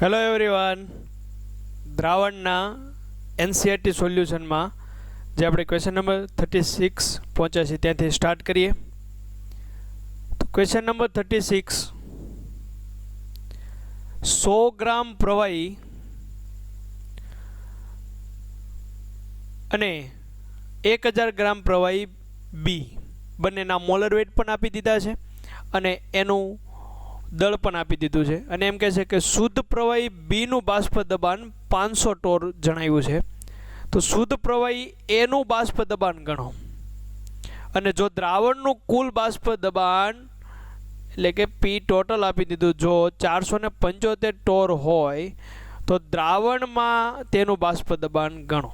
Hello everyone, દ્રાવણના NCERT સોલ્યુશનમાં જે આપણે ક્વેશ્ચન નંબર 36 પહોંચ્યા છે ત્યાંથી સ્ટાર્ટ કરીએ. તો ક્વેશ્ચન નંબર 36, 100 ગ્રામ પ્રવાહી અને 1000 ગ્રામ પ્રવાહી બી બંનેના મોલર વેટ પણ આપી દીધા છે અને એનું દળ પણ આપી દીધું છે. અને એમ કહે છે કે શુદ્ધ પ્રવાહી બીનું બાષ્પ દબાણ 500 ટોર જણાવ્યું છે. તો શુદ્ધ પ્રવાહી એનું બાષ્પ દબાણ ગણો. અને જો દ્રાવણનું કુલ બાષ્પ દબાણ એટલે કે પી ટોટલ આપી દીધું, જો 475 ટોર હોય તો દ્રાવણમાં તેનું બાષ્પ દબાણ ગણો.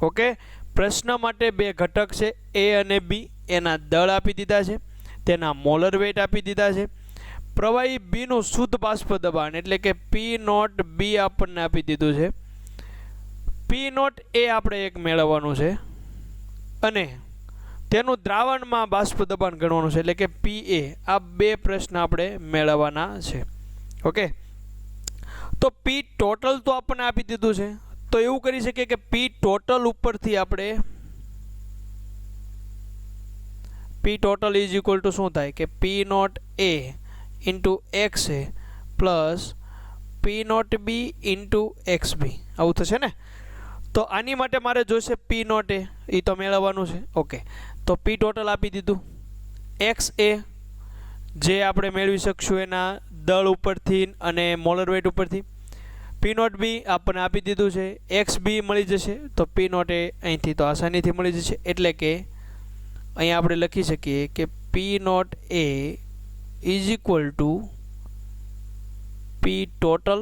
ઓકે, પ્રશ્ન માટે બે ઘટક છે એ અને બી, એના દળ આપી દીધા છે, તેના મોલર વેટ આપી દીધા છે. પ્રવાહી બીનું શુદ્ધ બાષ્પ દબાણ એટલે કે પી નોટ બી આપણને આપી દીધું છે. પી નોટ એ આપણે એક મેળવવાનું છે અને તેનું દ્રાવણમાં બાષ્પ દબાણ ગણવાનું છે એટલે કે પી એ. આ બે પ્રશ્ન આપણે મેળવવાના છે. ઓકે, તો પી ટોટલ તો આપણને આપી દીધું છે, તો એવું કરી શકીએ કે પી ટોટલ ઉપરથી આપણે P total is equal to શું થાય કે P naught A into X A plus P naught B into X B, આવું થશે ને. તો આની માટે મારે જોઈશે પી નોટ એ, એ તો મેળવવાનું છે. ઓકે, તો પી ટોટલ આપી દીધું. એક્સ એ જે આપણે મેળવી શકશું એના દળ ઉપરથી અને મોલર વેટ ઉપરથી. પી નોટ બી આપણને આપી દીધું છે, એક્સ બી મળી જશે. તો પી નોટ એ અહીંથી તો આસાનીથી મળી જશે. એટલે કે અહીંયા આપણે લખી શકીએ કે P naught A is equal to P total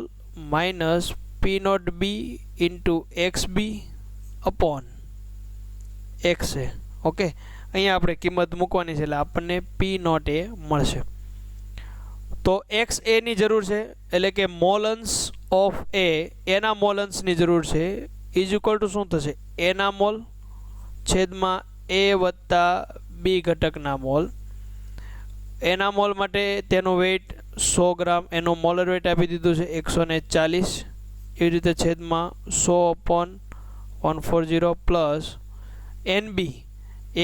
minus P naught B into X B upon X A. Okay, અહીંયા આપણે કિંમત મૂકવાની છે એટલે આપણને પી નોટ એ મળશે. તો એક્સ એની જરૂર છે એટલે કે મોલન્સ ઓફ એ, એના મોલન્સની જરૂર છે. ઇઝ ઇક્વલ ટુ શું થશે, એના મોલ છેદમાં એ વત્તા બી ઘટકના મોલ. એના મોલ માટે તેનું વેઇટ 100 ગ્રામ, એનું મોલર વેટ આપી દીધું છે 140. એવી રીતે છેદમાં 100 અપોન 140 પ્લસ એન બી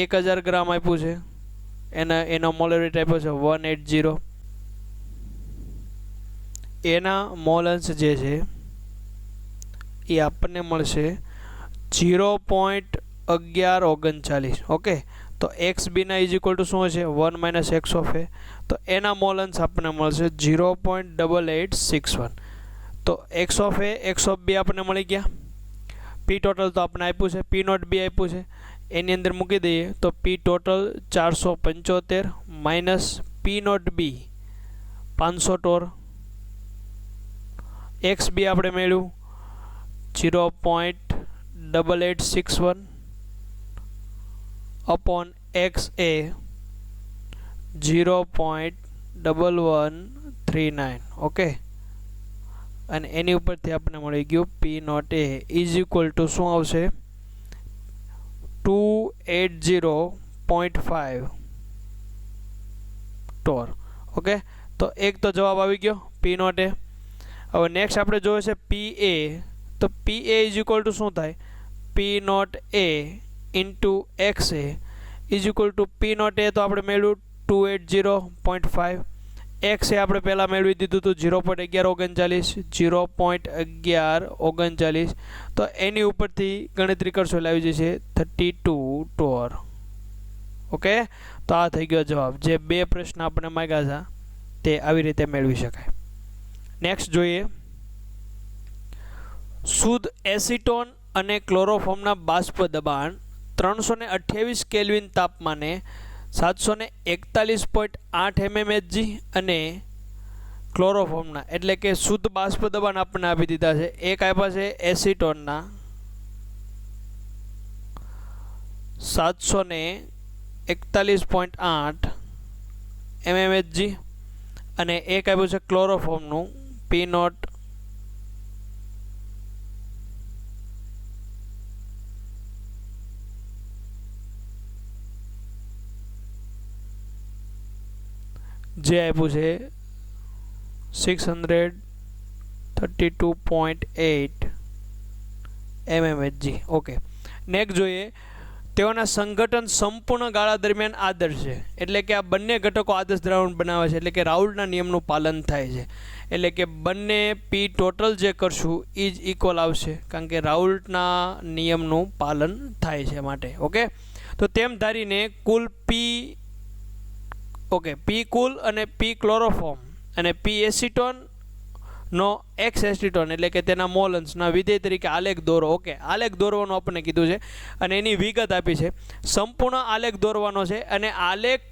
1000 ગ્રામ આપ્યું છે, એનો મોલર વેટ આપ્યો છે 180. એના મોલન્સ જે છે એ આપણને મળશે 0.1139. ઓકે, તો x Bina is equal to શું હશે 1 માઇનસ એક્સ ઓફ એ. તો એના મોલન્સ આપણને મળશે 0.8861. તો X of A X of B આપણને મળી ગયા. પી ટોટલ તો આપણે આપ્યું છે, પી નોટ બી આપ્યું છે, એની અંદર મૂકી દઈએ તો P total 475 minus P naught B 500 torr. X B આપણે મેળવ્યું 0.8861 અપોન એક્સ એ 0.1139. ઓકે, અને એની ઉપરથી આપણે મળી ગયું P naught A is equal to શું આવશે 280.5 ટોર. ઓકે, તો એક તો જવાબ આવી ગયો પી નોટ એ. હવે નેક્સ્ટ આપણે જોઈએ છે પી એ. તો P A is equal to શું થાય, P naught A into X A is equal to P naught A તો આપણે મેળવ્યું 280.5. એક્સ એ આપણે પહેલાં મેળવી દીધું હતું 0.1139, 0.1139. તો એની ઉપરથી ગણતરી કરશો એટલે આવી જશે 32 ટોર. ઓકે, તો આ થઈ ગયો જવાબ. જે બે પ્રશ્ન આપણે માંગ્યા હતા તે આવી રીતે મેળવી શકાય. નેક્સ્ટ જોઈએ, શુદ્ધ એસિટોન અને ક્લોરોફોર્મના બાષ્પ દબાણ 328 કેલ્વિન તાપમાને 741.8 mmHg અને ક્લોરોફોર્મના એટલે કે શુદ્ધ બાષ્પ દબાણ આપણને આપી દીધા છે. એક આપ્યા છે એસિટોનના 741.8 mmHg અને એક આપ્યું છે ક્લોરોફોર્મનું પી નોટ જે આપ્યું છે 600 32.8 mmHg. ઓકે, નેક્સ્ટ જોઈએ, તેઓના સંગઠન સંપૂર્ણ ગાળા દરમિયાન આદર્શ છે, એટલે કે આ બંને ઘટકો આદર્શ દ્રાવણ બનાવે છે, એટલે કે રાઉલ્ટના નિયમનું પાલન થાય છે, એટલે કે બંને પી ટોટલ જે કરશું એ જ ઇક્વલ આવશે, કારણ કે રાઉલ્ટના નિયમનું પાલન થાય છે માટે. ઓકે, તો તેમ ધારીને કુલ પી પી કુલ અને પી ક્લોરોફોર્મ અને પી એસિટોન નો એક્સ એસિટોન એટલે કે તેના મોલન્સના વિધેય તરીકે આલેખ દોરો. ઓકે, આલેખ દોરવાનું આપણને કીધું છે અને એની વિગત આપી છે. સંપૂર્ણ આલેખ દોરવાનો છે અને આલેખ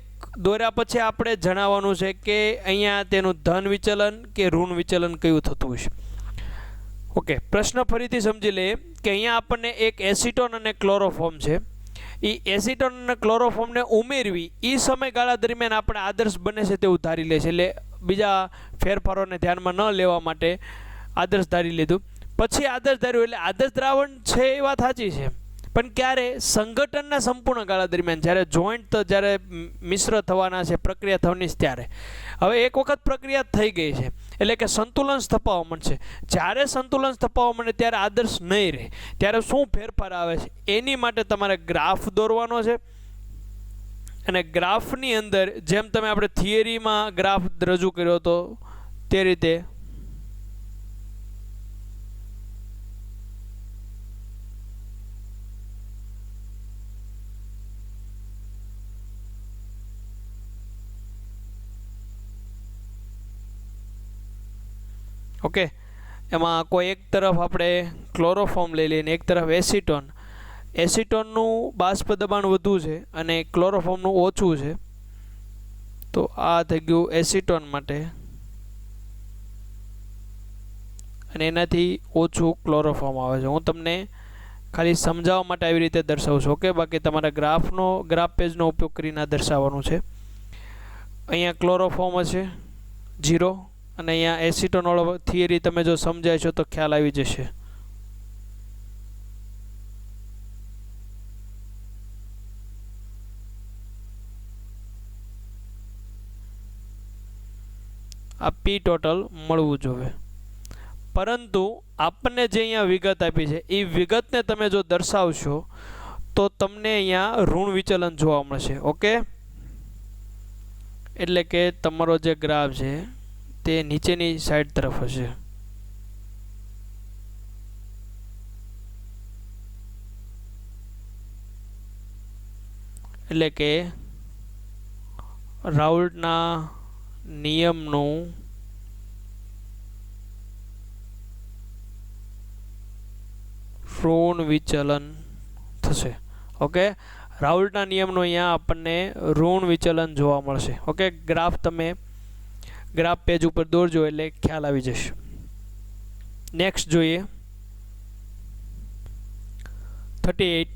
દોર્યા પછી આપણે જણાવવાનું છે કે અહીંયા તેનું ધન વિચલન કે ઋણ વિચલન કયું થતું હશે. ઓકે, પ્રશ્ન ફરીથી સમજી લઈએ કે અહીંયા આપણને એક એસિટોન અને ક્લોરોફોર્મ છે. એ એસિટોન અને ક્લોરોફોર્મને ઉમેરવી એ સમયગાળા દરમિયાન આપણે આદર્શ બને છે તેવું ધારી લે છે, એટલે બીજા ફેરફારોને ધ્યાનમાં ન લેવા માટે આદર્શ ધારી લીધું. પછી આદર્શ ધાર્યું એટલે આદર્શ દ્રાવણ છે એ વાત સાચી છે, પણ ક્યારે? સંગઠનના સંપૂર્ણ ગાળા દરમિયાન, જ્યારે જોઈન્ટ જ્યારે મિશ્ર થવાના છે, પ્રક્રિયા થવાની છે ત્યારે. હવે એક વખત પ્રક્રિયા થઈ ગઈ છે એટલે કે સંતુલન સ્થપાવવા મળશે. જ્યારે સંતુલન સ્થપાવવા મળે ત્યારે આદર્શ નહીં રહે, ત્યારે શું ફેરફાર આવે છે એની માટે તમારે ગ્રાફ દોરવાનો છે. અને ગ્રાફની અંદર જેમ તમે આપણે થિયરીમાં ગ્રાફ રજૂ કર્યો હતો તે રીતે ઓકે, એમાં કોઈ એક તરફ આપણે ક્લોરોફોર્મ લઈ લઈએ એક તરફ એસિટોન. એસિટોનનું બાષ્પ દબાણ વધુ છે અને ક્લોરોફોર્મનું ઓછું છે, તો આ થઈ ગયું એસિટોન માટે અને એનાથી ઓછું ક્લોરોફોર્મ આવે છે. હું તમને ખાલી સમજાવવા માટે આવી રીતે દર્શાવું છું. ઓકે, બાકી તમારા ગ્રાફ પેજનો ઉપયોગ કરીને આ દર્શાવવાનું છે. અહીંયા ક્લોરોફોર્મ હશે 0 અને અહીંયા એસિટોન વાળો થિયરી તમે જો સમજાય છો તો ખ્યાલ આવી જશે. આ પી ટોટલ મળવું જોઈએ, પરંતુ આપણને જે અહીંયા વિગત આપી છે એ વિગતને તમે જો દર્શાવશો તો તમને અહીંયા ઋણ વિચલન જોવા મળશે. ઓકે, એટલે કે તમારો જે ગ્રાફ છે તે નીચેની સાઈડ તરફ હશે. એટલે કે રાઉલ્ટના નિયમનું ઋણ વિચલન થશે. ઓકે, રાઉલ્ટના નિયમનું અહીંયા આપણને ઋણ વિચલન જોવા મળશે. ઓકે, ગ્રાફ પેજ ઉપર દોરજો એટલે ખ્યાલ આવી જશે. નેક્સ્ટ જોઈએ 38.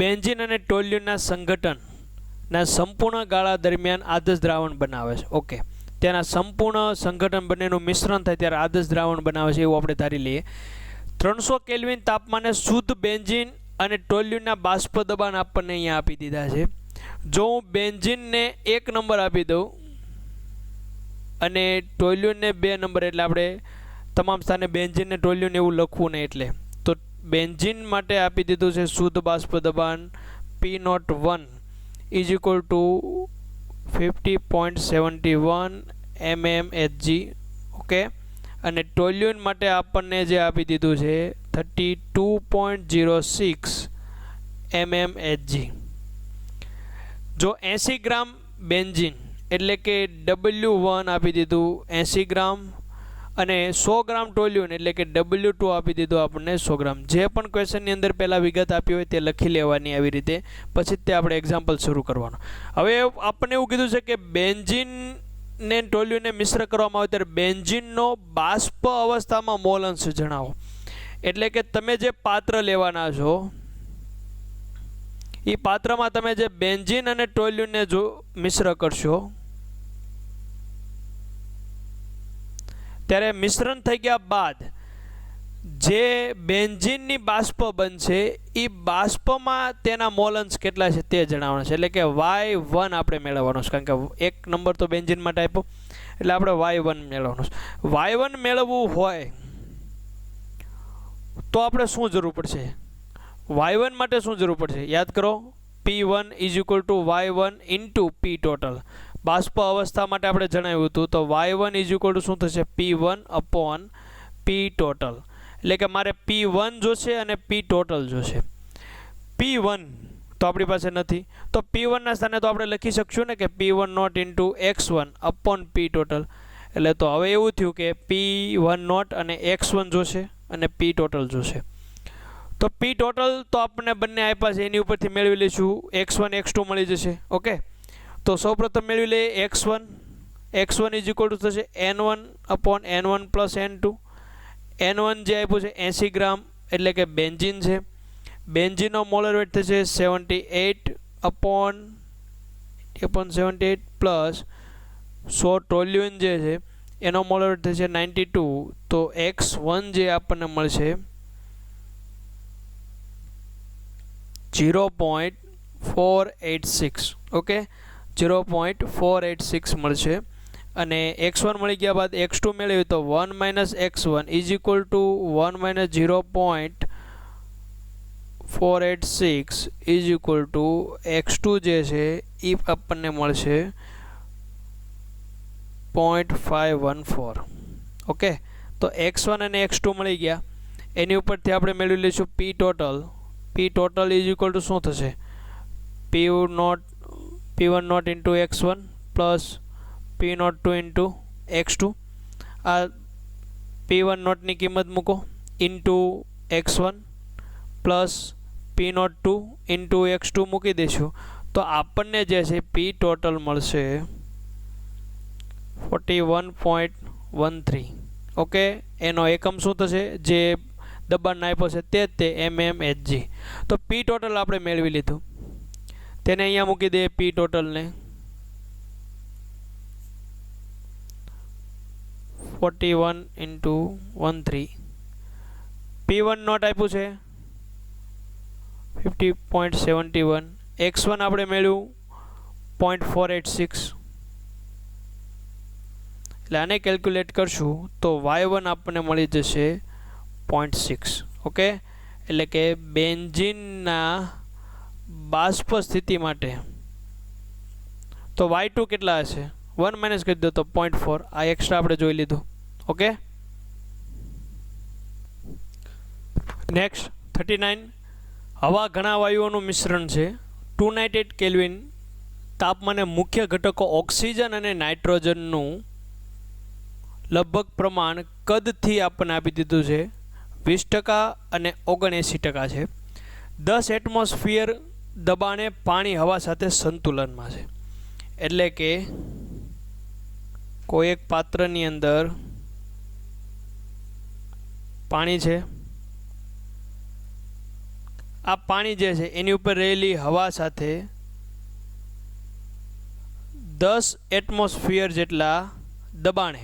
બેન્ઝીન અને ટોલ્યુનના સંગઠનના સંપૂર્ણ ગાળા દરમિયાન આદર્શ દ્રાવણ બનાવે છે. ઓકે, તેના સંપૂર્ણ સંગઠન બંનેનું મિશ્રણ થાય ત્યારે આદર્શ દ્રાવણ બનાવે છે એવું આપણે ધારી લઈએ. 300 કેલ્વિન તાપમાને શુદ્ધ બેન્ઝીન અને ટોલ્યુનના બાષ્પ દબાણ આપણને અહીંયા આપી દીધા છે. જો હું બેન્ઝીનને 1 નંબર આપી દઉં અને ટોલ્યુનને 2 નંબર, એટલે આપણે તમામ સ્થાને બેન્ઝીન ને ટોલ્યુન એવું લખવું નહીં, એટલે તો બેન્ઝીન માટે આપી દીધું છે શુદ્ધ બાષ્પ દબાણ P01 is equal two 50.71 mmHg. Okay, અને ટોલ્યુન માટે આપણને જે આપી દીધું છે 32.06 mmHg. જો 80 ગ્રામ બેન્ઝીન એટલે કે W1 આપી દીધું 80 ગ્રામ અને 100 ગ્રામ ટોલ્યુન એટલે કે W2 આપી દીધું આપણને 100 ગ્રામ. જે પણ ક્વેશ્ચનની અંદર પહેલાં વિગત આપી હોય તે લખી લેવાની આવી રીતે, પછી તે આપણે એક્ઝામ્પલ શરૂ કરવાનું. હવે આપણને એવું કીધું છે કે બેન્ઝીન ને ટોલ્યુનને મિશ્ર કરવામાં આવે ત્યારે બેન્ઝીનનો બાષ્પ અવસ્થામાં મોલ અંશ જણાવો. એટલે કે તમે જે પાત્ર લેવાના છો એ પાત્રમાં તમે જે બેન્ઝીન અને ટોલ્યુનને જો મિશ્ર કરશો ત્યારે મિશ્રણ થઈ ગયા બાદ જે બેન્ઝીનની બાષ્પ બનશે એ બાષ્પમાં તેના મોલ અંશ કેટલા છે તે જણાવવાનું છે. એટલે કે Y1 આપણે મેળવવાનો છે, કારણ કે 1 નંબર તો બેન્ઝીન માટે આપ્યો એટલે આપણે Y1 મેળવવાનો છે. Y1 મેળવવું હોય તો આપણે શું જરૂર પડશે? y1 માટે શું જરૂર પડશે? યાદ કરો, P1 is equal two y1 into P total. બાષ્પ અવસ્થા માટે આપણે જણાવ્યું હતું, તો y1 ઇઝ ઇક્વલ ટુ શું થશે? P1 upon P total. એટલે કે મારે P1 જોશે અને P ટોટલ જોશે. P1 તો આપણી પાસે નથી, તો P1 ના સ્થાને તો આપણે લખી શકશું ને કે P1 not into x1 upon P total. એટલે તો હવે એવું થયું કે P1 નોટ અને x1 જોશે અને P ટોટલ જોશે. તો P ટોટલ તો આપણને બંને આપ્યા છે, એની ઉપરથી મેળવી લઈશું x1 x2 મળી જશે. ઓકે, તો સૌપ્રથમ મેળવી લઈએ x1 ઇઝ ઇક્વલ ટુ થશે n1 upon n1 plus n2. n1 જે આપ્યું છે 80 ગ્રામ, એટલે કે બેન્ઝીન છે. બેન્ઝીનનો મોલર વેટ થશે 78 અપોન 78 પ્લસ 100 ટોલ્યુએન જે છે એનો મોલર વેટ થશે 92. તો x1 જે આપણને મળશે 0.486. ઓકે, 0.486 મળશે. અને x1 મળી ગયા બાદ x2 મેળવ્યું તો 1 minus x1 is equal two 1 minus 0.486 is equal two x2 જે છે એ આપણને મળશે 0.514. ઓકે, તો x1 અને x2 મળી ગયા. એની ઉપરથી આપણે મેળવી લઈશું P total. P total is equal to શું થશે? P1 not into x1 plus P02 into x2. આ P1 નોટની કિંમત મૂકો into x1 plus P02 into x2 મૂકી દઈશું. તો આપણને જે છે P ટોટલ મળશે 41.13. ઓકે, એનો એકમ શું થશે? જે દબાણ આપ્યો છે તે mmHg. તો P ટોટલ આપણે મેળવી લીધું, તેને અહીંયા મૂકી દઈએ P ટોટલને 41 ઇન્ટુ 13. P1 નોટ આપ્યું છે 50.71. x1 આપણે મેળવ્યું 0.486. એટલે આને કેલ્ક્યુલેટ કરશું તો y1 આપણને મળી જશે 0.6. ઓકે, એટલે કે બેન્ઝીનના બાષ્પ સ્થિતિ માટે તો y2 કેટલા હશે? 1 માઇનસ કરી દો તો 0.4. આ એક્સ્ટ્રા આપણે જોઈ લીધું. Okay, next 39. હવા ઘણા વાયુઓનું મિશ્રણ છે. 298 કેલ્વિન તાપમાને મુખ્ય ઘટકો ઓક્સિજન અને નાઇટ્રોજનનું લગભગ પ્રમાણ કદથી આપણને આપી દીધું છે 20% અને 79% છે. 10 એટમોસ્ફિયર દબાણે પાણી હવા સાથે સંતુલનમાં છે. એટલે કે કોઈ એક પાત્રની અંદર પાણી છે, આ પાણી જે છે એની ઉપર રહેલી હવા સાથે 10 એટમોસ્ફિયર જેટલા દબાણે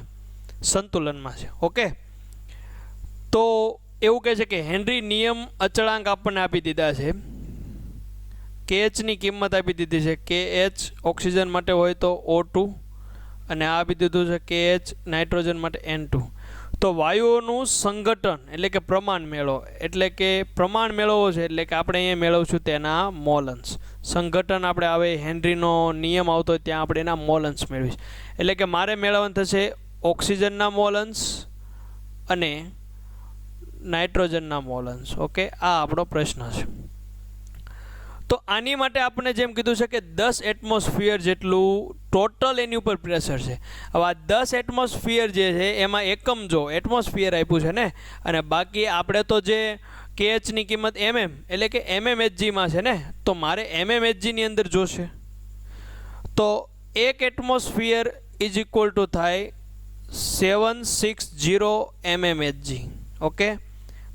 સંતુલનમાં છે. ઓકે, તો એવું કહે છે કે હેનરી નિયમ અચળાંક આપણને આપી દીધા છે. KHની કિંમત આપી દીધી છે. KH ઓક્સિજન માટે હોય તો O2 અને આ આપી દીધું છે KH નાઇટ્રોજન માટે N2. તો વાયુઓનું સંઘટન એટલે કે પ્રમાણ મેળવો, એટલે કે પ્રમાણ મેળવવો છે એટલે કે આપણે અહીંયા મેળવશું તેના મોલન્સ. સંઘટન આપણે આવે હેનરીનો નિયમ આવતો હોય ત્યાં આપણે એના મોલન્સ મેળવીશું. એટલે કે મારે મેળવવાનું થશે ઓક્સિજનના મોલન્સ અને નાઇટ્રોજનના મોલન્સ. ઓકે, આ આપણો પ્રશ્ન છે. તો આની માટે આપણે જેમ કીધું છે કે 10 એટમોસ્ફિયર જેટલું ટોટલ એની ઉપર પ્રેશર છે. હવે આ 10 એટમોસ્ફિયર જે છે એમાં એકમ જો એટમોસ્ફિયર આપ્યું છે ને, અને બાકી આપણે તો જે KHની કિંમત એટલે કે mmHgમાં છે ને, તો મારે mmHgની અંદર જોશે. તો એક એટમોસ્ફિયર ઇઝ ઇક્વલ ટુ થાય 760 mmHg. ઓકે,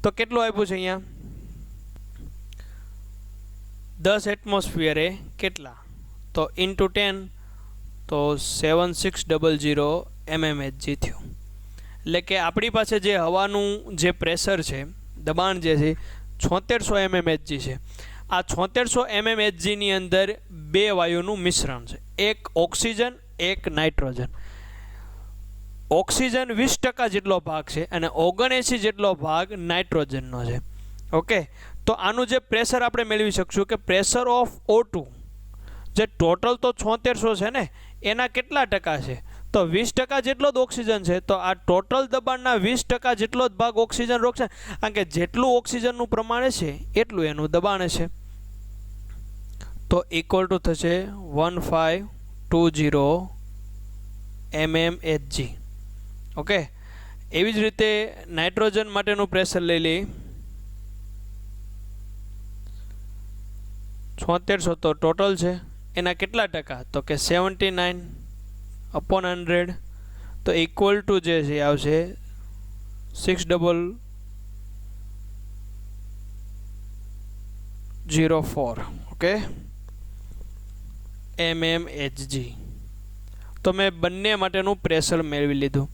તો કેટલું આપ્યું છે અહીંયા? 10 એટમોસ્ફિયર એ કેટલા? તો ઇન્ટુ 10, તો 7600 mmHg થયું. એટલે કે આપણી પાસે જે હવાનું જે પ્રેશર છે, દબાણ જે છે 7600 mmHg છે. આ 7600 mmHgની અંદર બે વાયુનું મિશ્રણ છે, એક ઓક્સિજન એક નાઇટ્રોજન. ઓક્સિજન 20% જેટલો ભાગ છે અને 79 જેટલો ભાગ નાઇટ્રોજનનો છે. ઓકે, તો આનું જે પ્રેશર આપણે મેળવી શકશું કે પ્રેશર ઓફ O2 જે ટોટલ તો 7600 છે ને એના કેટલા ટકા છે, તો 20% જેટલો જ ઓક્સિજન છે. તો આ ટોટલ દબાણના 20% જેટલો જ ભાગ ઓક્સિજન રોકશે, કારણ કે જેટલું ઓક્સિજનનું પ્રમાણ છે એટલું એનું દબાણ છે. તો ઇક્વલ ટુ થશે 1520 mmHg. ઓકે, એવી જ રીતે નાઇટ્રોજન માટેનું પ્રેશર લઈ લઈએ. 7600 તો ટોટલ છે, એના કેટલા ટકા, તો કે 79/100. તો ઇક્વલ ટુ જે છે આવશે 6004. Okay, mmHg. તો મેં બંને માટેનું પ્રેશર મેળવી લીધું.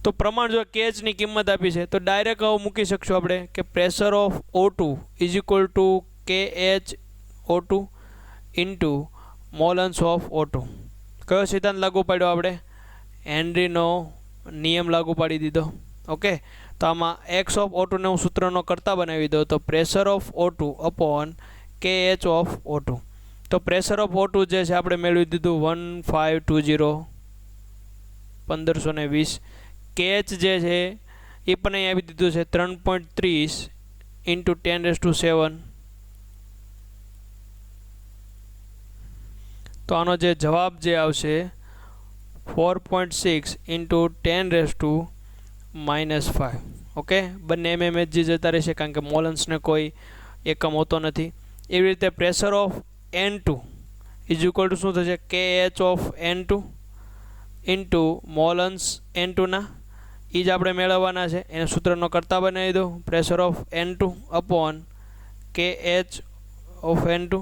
તો પ્રમાણ જો KH ની કિંમત આપી છે તો ડાયરેક્ટ આવું મૂકી શકશું આપણે કે pressure of O2 is equal to KHO2 into મોલન્સ ઓફ O2. કયો સિદ્ધાંત લાગુ પાડ્યો આપણે? હેનરીનો નિયમ લાગુ પાડી દીધો. ઓકે, તો આમાં x ઓફ O2 ને હું સૂત્રનો કરતા બનાવી દઉં તો pressure of O2 upon KH of O2. તો પ્રેશર ઓફ O2 જે છે આપણે મેળવી દીધું 1520. KH જે છે એ પણ અહીં આપી દીધું છે 3.30 ઇન્ટુ 10⁷. તો આનો જે જવાબ જે આવશે 4.6 ઇન્ટુ 10⁻⁵. ઓકે, બંને mmHg જતા રહેશે કારણ કે મોલન્સને કોઈ એકમ હોતો નથી. એવી રીતે pressure of N2 is equal to શું થશે, KH of N2 into મોલન્સ N2 ના એ જ આપણે મેળવવાના છે. એને સૂત્રનો કરતા બનાવી દો pressure of N2 upon KH of N2.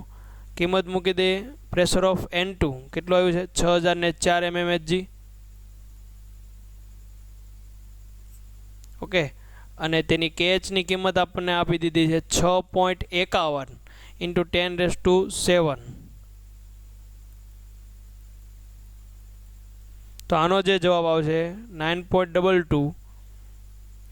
કિંમત મૂકી દઈએ. પ્રેશર ઓફ N2 કેટલું આવ્યું છે 6004 mmHg. ઓકે, અને તેની KH ની કિંમત આપણને આપી દીધી છે 6.51 ઇન્ટુ 10⁷. તો આનો જે જવાબ આવશે 9.22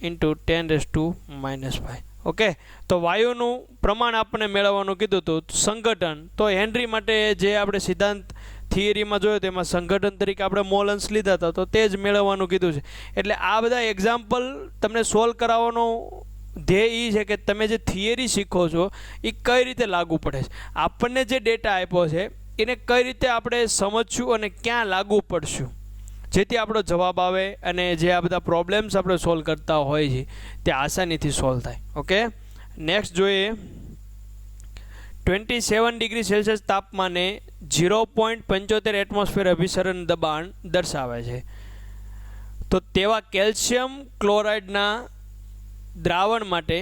ઇન્ટુ 10⁻⁵. ઓકે, તો વાયુનું પ્રમાણ આપણને મેળવવાનું કીધું હતું સંગઠન. તો હેનરી માટે જે આપણે સિદ્ધાંત થિયરીમાં જોયો તેમાં સંગઠન તરીકે આપણે મોલન્સ લીધા હતા, તો તે જ મેળવવાનું કીધું છે. એટલે આ બધા એક્ઝામ્પલ તમને સોલ્વ કરાવવાનો ધ્યેય એ છે કે તમે જે થિયરી શીખો છો એ કઈ રીતે લાગુ પડે છે, આપણને જે ડેટા આપ્યો છે એને કઈ રીતે આપણે સમજશું અને ક્યાં લાગુ પડશું, જેથી આપણો જવાબ આવે અને જે આ બધા પ્રોબ્લેમ્સ આપણે સોલ્વ કરતા હોય છે તે આસાનીથી સોલ્વ થાય. ઓકે, નેક્સ્ટ જોઈએ. 27 ડિગ્રી સેલ્સિયસ તાપમાને 0.75 એટમોસ્ફિયર અભિસરણ દબાણ દર્શાવે છે. તો તેવા કેલ્શિયમ ક્લોરાઇડના દ્રાવણ માટે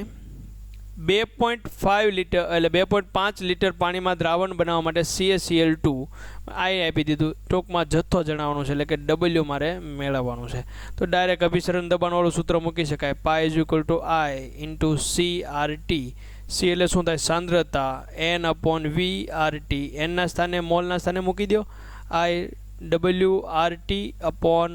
2.5 લિટર એટલે 2.5 લિટર પાણીમાં દ્રાવણ બનાવવા માટે CaCl2 આપી દીધું. ટૂંકમાં જથ્થો જણાવવાનો છે એટલે કે W મારે મેળવવાનું છે. તો ડાયરેક્ટ અભિસરણ દબાણવાળું સૂત્ર મૂકી શકાય. પાઈ is equal two I into CRT. C એટલે શું થાય, સાંદ્રતા, N/V/RT. એનના સ્થાને મોલના સ્થાને મૂકી દો. I/WRT upon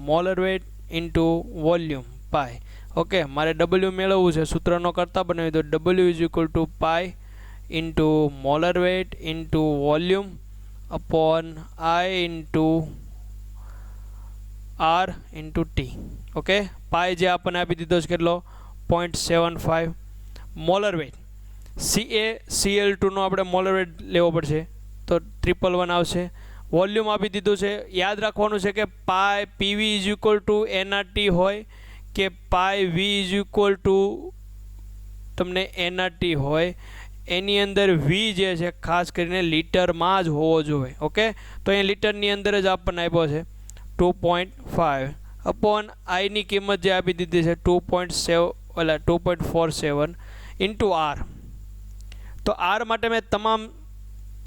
molar weight into volume pi. Okay, મારે W મેળવવું છે, સૂત્રનો કરતા બનાવી દો. W is equal to pi into molar weight into volume upon I into R into T. Okay, pi જે આપણને આપી દીધો છે કેટલો 0.75. મોલર વેટ CaCl2 નો આપણે મોલર વેટ લેવો પડશે તો 111 આવશે. વોલ્યુમ આપી દીધું છે. યાદ રાખવાનું છે કે પાઈ PV is equal two nRT હોય કે પાઈ V ઇઝ ઇક્વલ ટુ તમને nRT હોય. એની અંદર V જે છે ખાસ કરીને લીટરમાં જ હોવો જોઈએ. ઓકે, તો અહીંયા લીટરની અંદર જ આપણને આપ્યો છે 2.5 અપોન I ની કિંમત જે આપી દીધી છે 2.47 ઇન્ટુ R. તો R માટે મેં તમામ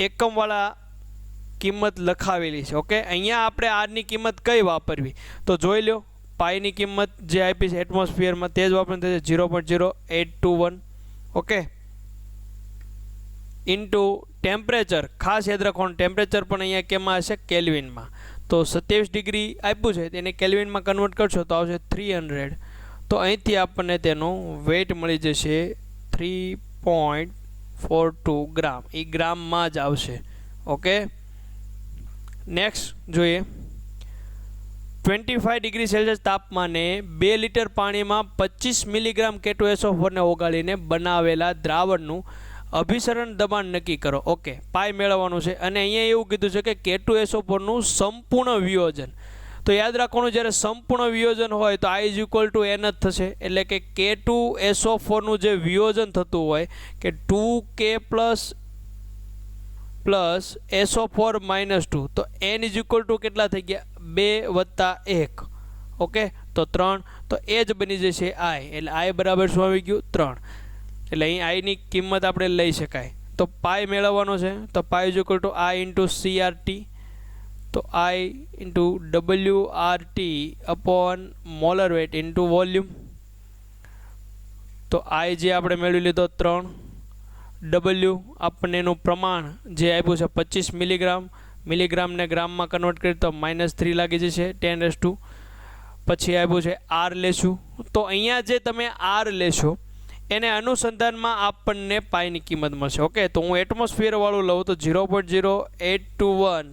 એકમવાળા કિંમત લખાવેલી છે. ઓકે, અહીંયા આપણે R ની કિંમત કઈ વાપરવી તો જોઈ લો. પાઈની કિંમત જે આપી છે એટમોસ્ફિયરમાં તે જ વાપરવાની થશે 0.0821. Okay, into temperature. ખાસ યાદ રાખવાનું ટેમ્પરેચર પણ અહીંયા કેમાં હશે, કેલ્વિનમાં. તો 27 ડિગ્રી આપ્યું છે તેને કેલ્વિનમાં કન્વર્ટ કરશો તો આવશે 300. તો અહીંથી આપણને તેનો વેઇટ મળી જશે 3.42 ગ્રામ. એ ગ્રામમાં જ આવશે. ઓકે, નેક્સ્ટ જોઈએ. 25 ડિગ્રી સેલ્સિયસ તાપમાને 2 લિટર પાણીમાં 25 મિલીગ્રામ K2SO4ને ઓગાળીને બનાવેલા દ્રાવણનું અભિસરણ દબાણ નક્કી કરો. ઓકે, પાઈ મેળવવાનું છે અને અહીંયા એવું કીધું છે કે K2SO4નું સંપૂર્ણ વિયોજન. તો યાદ રાખવાનું, જ્યારે સંપૂર્ણ વિયોજન હોય તો I = N જ થશે. એટલે કે K2SO4નું જે વિયોજન થતું હોય કે 2K પ્લસ SO4 -2, તો N = કેટલા થઈ ગયા? 2 + 1. ઓકે, તો 3. તો એ જ બની જશે I. એટલે I બરાબર શું આવી ગયું? 3. એટલે અહીં I ની કિંમત આપણે લઈ શકાય. તો પાઈ મેળવવાનો છે. તો પાઈ = I × CRT. તો I × WRT upon molar weight into volume. તો I જે આપણે મેળવી લીધો 3. W આપણને એનું પ્રમાણ જે આપ્યું છે 25 મિલીગ્રામ. મિલીગ્રામને ગ્રામમાં કન્વર્ટ કરી તો -3 લાગી જશે 10⁻². પછી આપ્યું છે R લેશું. તો અહીંયા જે તમે R લેશો એને અનુસંધાનમાં આપણને પાઈની કિંમત મળશે. ઓકે, તો હું એટમોસ્ફિયર વાળું લઉં તો 0.0821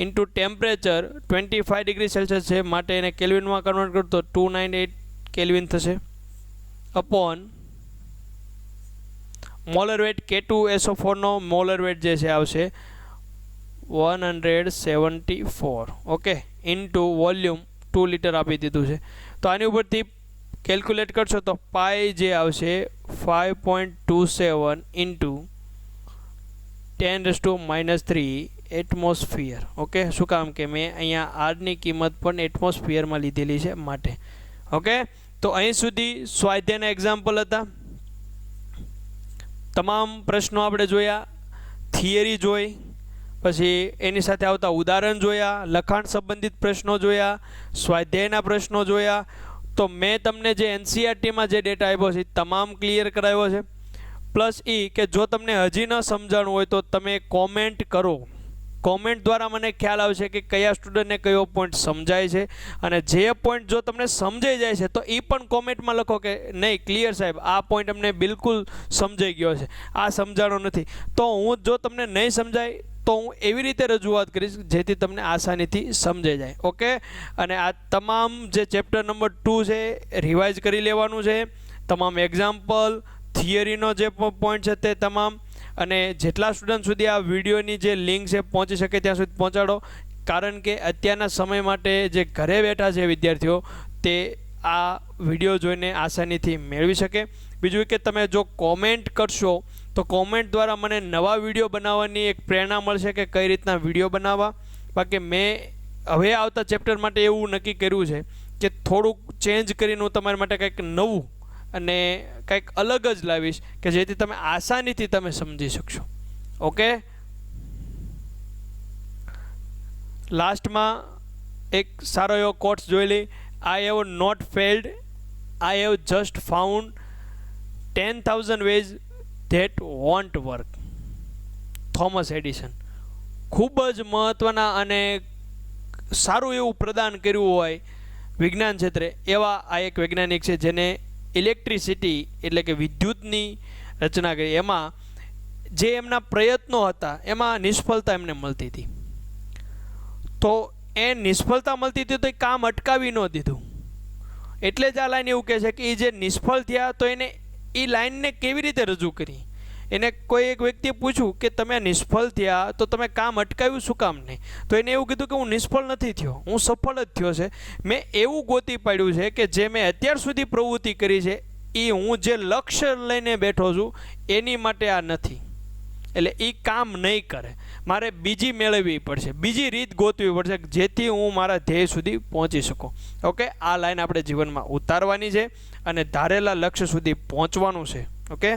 ઇન્ટુ ટેમ્પરેચર 25 ડિગ્રી સેલ્સિયસ છે, માટે એને કેલ્વિનમાં કન્વર્ટ કરું તો 298 કેલ્વિન થશે અપોન મોલર વેટ. K2SO4નો મોલર વેટ જે છે આવશે 174. ઓકે, ઇન્ટુ વોલ્યુમ 2 લિટર આપી દીધું છે. તો આની ઉપરથી કેલ્ક્યુલેટ કરશો તો પાઈ જે આવશે 5.27 ઇન્ટુ 10⁻³ એટમોસ્ફિયર. ઓકે, શું કામ કે મેં અહીંયા આરની કિંમત પણ એટમોસ્ફિયરમાં લીધેલી છે માટે. ઓકે, તો અહીં સુધી સ્વાધ્યાયના એક્ઝામ્પલ હતા. તમામ પ્રશ્નો આપણે જોયા, થિયરી જોઈ, પછી એની સાથે આવતા ઉદાહરણ જોયા, લખાણ સંબંધિત પ્રશ્નો જોયા, સ્વાધ્યાયના પ્રશ્નો જોયા. તો મેં તમને જે NCERTમાં જે ડેટા આપ્યો છે એ તમામ ક્લિયર કરાવ્યો છે. પ્લસ એ કે જો તમને હજી ન સમજાણું હોય તો તમે કોમેન્ટ કરો. કોમેન્ટ દ્વારા મને ખ્યાલ આવશે કે કયા સ્ટુડન્ટને કયો પોઈન્ટ સમજાય છે, અને જે પોઈન્ટ જો તમને સમજાઈ જાય છે તો એ પણ કોમેન્ટમાં લખો કે નહીં ક્લિયર સાહેબ, આ પોઈન્ટ અમને બિલકુલ સમજાઈ ગયો છે, આ સમજાણો નથી. તો હું જો તમને નહીં સમજાય તો હું એવી રીતે રજૂઆત કરીશ જેથી તમને આસાનીથી સમજાઈ જાય. ઓકે, અને આ તમામ જે ચેપ્ટર નંબર 2 છે રિવાઇઝ કરી લેવાનું છે. તમામ એક્ઝામ્પલ, થિયરીનો જે પોઈન્ટ છે તે તમામ, અને જેટલા સ્ટુડન્ટ સુધી આ વિડીયોની જે લિંક છે પહોંચી શકે ત્યાં સુધી પહોંચાડો. કારણ કે અત્યારના સમય માટે જે ઘરે બેઠા છે વિદ્યાર્થીઓ તે આ વિડીયો જોઈને આસાનીથી મેળવી શકે. બીજું કે તમે જો કોમેન્ટ કરશો તો કોમેન્ટ દ્વારા મને નવા વિડીયો બનાવવાની એક પ્રેરણા મળશે કે કઈ રીતના વિડીયો બનાવવા. બાકી મેં હવે આવતા ચેપ્ટર માટે એવું નક્કી કર્યું છે કે થોડુંક ચેન્જ કરીને હું તમારા માટે કંઈક નવું અને કંઈક અલગ જ લાવીશ કે જેથી તમે આસાનીથી તમે સમજી શકશો. ઓકે, લાસ્ટમાં એક સારો એવો કોટ્સ જોઈ લઈ. I have not failed, I have just found 10,000 ways that won't work. Thomas Edison. ખૂબ જ મહત્ત્વના અને સારું એવું પ્રદાન કર્યું હોય વિજ્ઞાન ક્ષેત્રે એવા આ એક વૈજ્ઞાનિક છે જેને ઇલેક્ટ્રિસિટી એટલે કે વિદ્યુતની રચના કરી. એમાં જે એમના પ્રયત્નો હતા એમાં નિષ્ફળતા એમને મળતી હતી. તો એ નિષ્ફળતા મળતી હતી તો એ કામ અટકાવી ન દીધું. એટલે જ આ લાઈન એવું કહે છે કે એ જે નિષ્ફળ થયા તો એને એ લાઈનને કેવી રીતે રજૂ કરી. એને કોઈ એક વ્યક્તિએ પૂછ્યું કે તમે નિષ્ફળ થયા તો તમે કામ અટકાવ્યું શું કામ નહીં? તો એને એવું કીધું કે હું નિષ્ફળ નથી થયો, હું સફળ જ થયો છે. મેં એવું ગોતી પાડ્યું છે કે જે મેં અત્યાર સુધી પ્રવૃત્તિ કરી છે એ હું જે લક્ષ્ય લઈને બેઠો છું એની માટે આ નથી. એટલે એ કામ નહીં કરે, મારે બીજી મેળવવી પડશે, બીજી રીત ગોતવી પડશે જેથી હું મારા ધ્યેય સુધી પહોંચી શકું. ઓકે, આ લાઈન આપણે જીવનમાં ઉતારવાની છે અને ધારેલા લક્ષ્ય સુધી પહોંચવાનું છે. ઓકે.